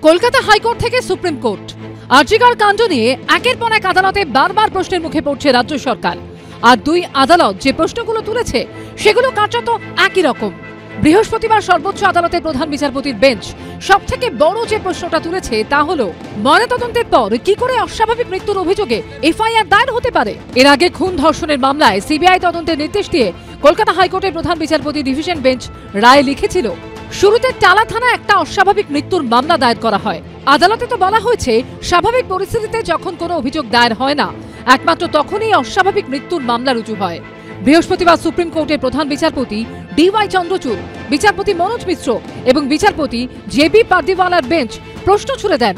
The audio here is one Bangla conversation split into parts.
কলকাতা হাইকোর্ট থেকে সুপ্রিম কোর্ট। আরজিকর কাণ্ড নিয়ে একের পর এক আদালতে বারবার প্রশ্নের মুখে পড়ছে রাজ্য সরকার। আর দুই আদালত যে প্রশ্নগুলো তুলেছে সেগুলো কার্যত একই রকম। বৃহস্পতিবার সর্বোচ্চ আদালতের প্রধান বিচারপতির বেঞ্চ সবথেকে বড় যে প্রশ্নটা তুলেছে তা হলো ময়নাতদন্তের পর কি করে অস্বাভাবিক মৃত্যুর অভিযোগে এফআইআর দায়ের হতে পারে। এর আগে খুন ধর্ষণের মামলায় সিবিআই তদন্তের নির্দেশ দিয়ে কলকাতা হাইকোর্টের প্রধান বিচারপতি ডিভিশন বেঞ্চ রায় লিখেছিল, শুরুতে টালা থানায় একটা অস্বাভাবিক মৃত্যুর মামলা দায়ের করা হয়। আদালতে তো বলা হয়েছে স্বাভাবিক পরিস্থিতিতে যখন কোনো অভিযোগ দায়ের হয় না, একমাত্র তখনই অস্বাভাবিক মৃত্যুর মামলা রুজু হয়। বৃহস্পতিবার সুপ্রিম কোর্টের প্রধান বিচারপতি ডিওয়াই চন্দ্রচূড়, বিচারপতি মনোজ মিশ্র এবং বিচারপতি জেবি পার্দিওয়ালার বেঞ্চ প্রশ্ন ছুড়ে দেন,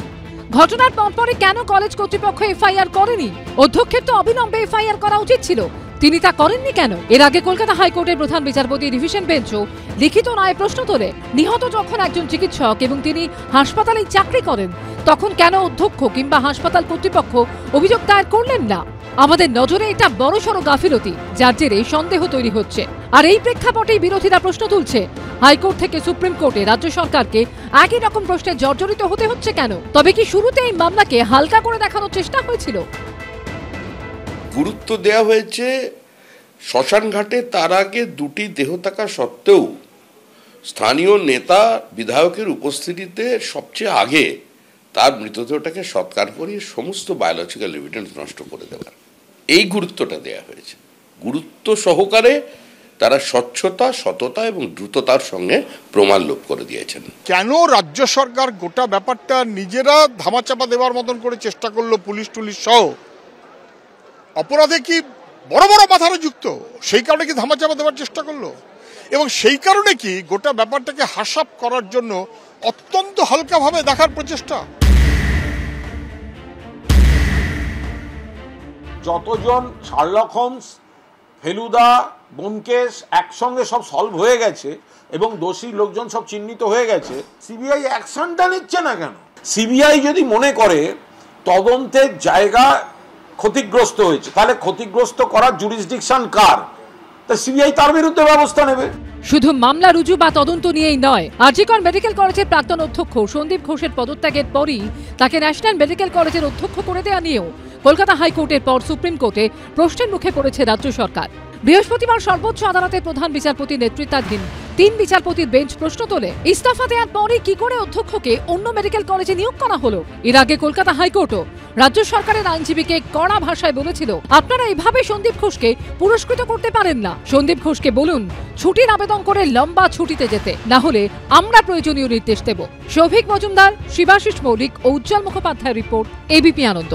ঘটনার পরপরই কেন কলেজ কর্তৃপক্ষ এফআইআর করেনি? অধ্যক্ষের তো অবিলম্বে এফআইআর করা উচিত ছিল, তিনি তা করেননি কেন? এর আগে কলকাতা হাইকোর্টের প্রধান বিচারপতি ডিভিশন বেঞ্চও লিখিত রায়ে প্রশ্ন তোলে, নিহত যখন একজন চিকিৎসক এবং তিনি হাসপাতালেই চাকরি করেন, তখন কেন অধ্যক্ষ কিংবা হাসপাতাল কর্তৃপক্ষ অভিযোগ দায়ের করলেন না? আমাদের নজরে এটা বড়সড় গাফিলতি, যার জেরে সন্দেহ তৈরি হচ্ছে। আর এই প্রেক্ষাপটেই বিরোধীরা প্রশ্ন তুলছে, হাইকোর্ট থেকে সুপ্রিম কোর্টে রাজ্য সরকারকে একই রকম প্রশ্নে জর্জরিত হতে হচ্ছে কেন? তবে কি শুরুতে এই মামলাকে হালকা করে দেখানোর চেষ্টা হয়েছিল? গুরুত্ব দেওয়া হয়েছে শ্মশান ঘাটে তার আগে দুটি দেহ থাকা সত্ত্বেও স্থানীয় নেতা বিধায়কের উপস্থিতিতে সবচেয়ে আগে তার মৃতদেহটাকে সৎকার করিয়ে সমস্ত বায়োলজিক্যাল এভিডেন্স নষ্ট করে দেওয়ার এই গুরুত্বটা দেওয়া হয়েছে। গুরুত্ব সহকারে তারা স্বচ্ছতা, সততা এবং দ্রুততার সঙ্গে প্রমাণ লোপ করে দিয়েছেন। কেন রাজ্য সরকার গোটা ব্যাপারটা নিজেরা ধামাচাপা দেওয়ার মতন করে চেষ্টা করলো, পুলিশ টুলিশ সহ? অপরাধে কি বড় বড় মাথারও যুক্ত, সেই কারণে কি ধামাচাপা দেওয়ার চেষ্টা করলো? এবং সেই কারণে কি গোটা ব্যাপারটাকে হাসাপ করার জন্য অত্যন্ত হালকাভাবে দেখার প্রচেষ্টা? যতজন শার্লক হোমস, ফেলুদা, ব্যোমকেশ একসঙ্গে সব সলভ হয়ে গেছে এবং দোষী লোকজন সব চিহ্নিত হয়ে গেছে, সিবিআই অ্যাকশনটা নিচ্ছে না কেন? সিবিআই যদি মনে করে তদন্তের জায়গা ক্ষতিগ্রস্ত হয়েছে, তাহলে ক্ষতিগ্রস্ত করার জুরিসডিকশন কার? তা সিবিআই তার বিরুদ্ধে ব্যবস্থা নেবে। শুধু মামলা রুজু বা তদন্ত নিয়েই নয়, আরজিকর মেডিকেল কলেজের প্রাক্তন অধ্যক্ষ সন্দীপ ঘোষের পদত্যাগের পরই তাকে ন্যাশনাল মেডিকেল কলেজের অধ্যক্ষ করে দেওয়া নিয়েও কলকাতা হাইকোর্টের পর সুপ্রিম কোর্টে প্রশ্নের মুখে পড়েছে রাজ্য সরকার। বৃহস্পতিবার সর্বোচ্চ আদালতের প্রধান বিচারপতির নেতৃত্বাধীন 3 বিচারপতির বেঞ্চ প্রশ্ন তোলে, ইস্তফা দেওয়ার পরে কি করে অধ্যক্ষকে অন্য মেডিকেল কলেজে নিয়োগ করা হলো? এর আগে কলকাতা হাইকোর্টও রাজ্য সরকারের আইনজীবীকে কড়া ভাষায় বলেছিল, আপনারা এভাবে সন্দীপ ঘোষকে পুরস্কৃত করতে পারেন না। সন্দীপ ঘোষকে বলুন ছুটির আবেদন করে লম্বা ছুটিতে যেতে, না হলে আমরা প্রয়োজনীয় নির্দেশ দেব। সৌভিক মজুমদার, শিবাশিস মৌলিক ও উজ্জ্বল মুখোপাধ্যায়ের রিপোর্ট, এবিপি আনন্দ।